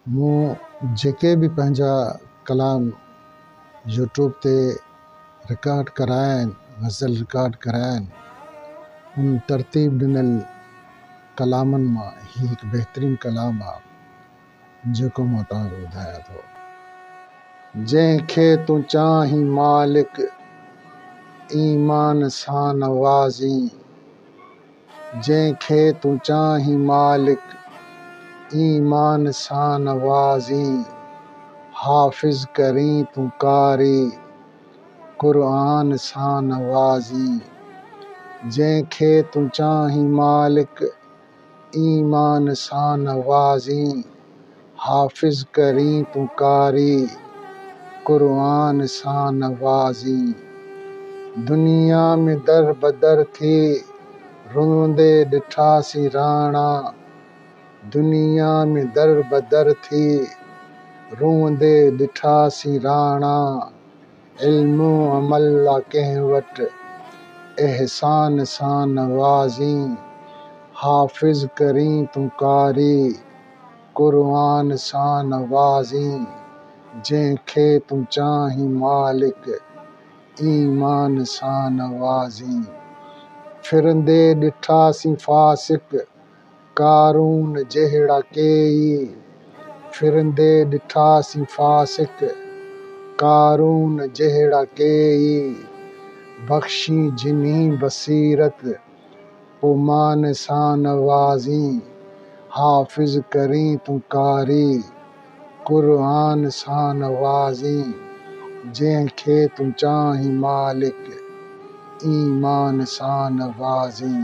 मूं जेके भी पंहिंजा कलाम यूट्यूब ते रिकॉर्ड कराया आहिनि, गज़ल रिकॉर्ड कराया आहिनि, उन तरतीब ॾिनल कलामनि मां ही हिकु बहितरीनु कलाम आहे जेको मां तव्हांखे ॿुधायां थो। जंहिंखे तूं चाहीं मालिक ईमान सां नवाज़ी, जंहिंखे तूं चाहीं मालिक ईमान सां नवाज़ी, हाफ़िज़ करीं तूं कारी क़ुरान सां नवाज़ी। जंहिंखे तूं चाहीं मालिक ईमान सां नवाज़ी, हाफ़िज़ करीं तूं कारी क़ुरान सां नवाज़ी। दुनिया में दर बदर थी रोंदे ॾिठासीं राणा, दुनिया में दर बदर थी रोंदे ॾिठासीं राणा, इल्मो अमल ला कंहिं वटि एहसान सां नवाज़ी, हाफ़िज़ करीं तूं कारी क़ुरान सां नवाज़ी। जंहिंखे तूं चाहीं मालिक ईमान सां नवाज़ी। फिरंदे ॾिठासीं फ़ासिक कारून जहिड़ा केई, फिरंदे ॾिठासीं फ़ासिक कारून जहिड़ा केई, बख़्शी जिन्ही बसीरत पोइ मान सां नवाज़ी, हाफ़िज़ करीं तूं कारी क़ुरान सां नवाज़ी। जंहिंखे तूं चाहीं मालिक ईमान सां नवाज़ी।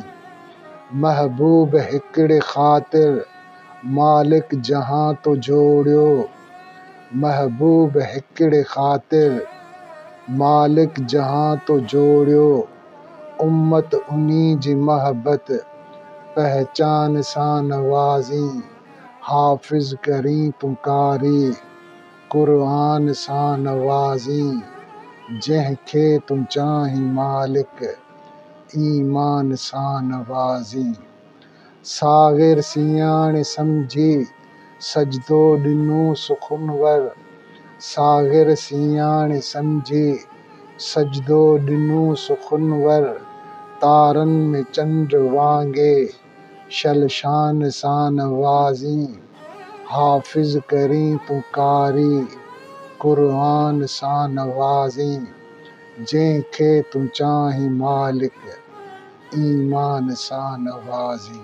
महबूब हिकिड़े ख़ातिर मालिक जहां तो जोड़ियो, महबूब हिकिड़े ख़ातिर मालिक जहां तो जोड़ियो, उम्मत उन्ही जी महबत पहचान सां नवाज़ी, हाफ़िज़ करीं तूं कारी क़ुरान सां नवाज़ी। जंहिंखे तूं चाहीं मालिक ईमान सां नवाज़ी। साग़िर सियाणे सम्झी सजदो ॾिनो सुख़ुनवर, साग़िर सियाणे सम्झी सजदो ॾिनो सुख़ुनवर, तारनि में चंड वांगे शलशान सां नवाज़ी, हाफ़िज़ करीं तूं कारी क़ुरान सां नवाज़ी। जंहिंखे तूं चाहीं मालिक ईमान सां नवाज़ी।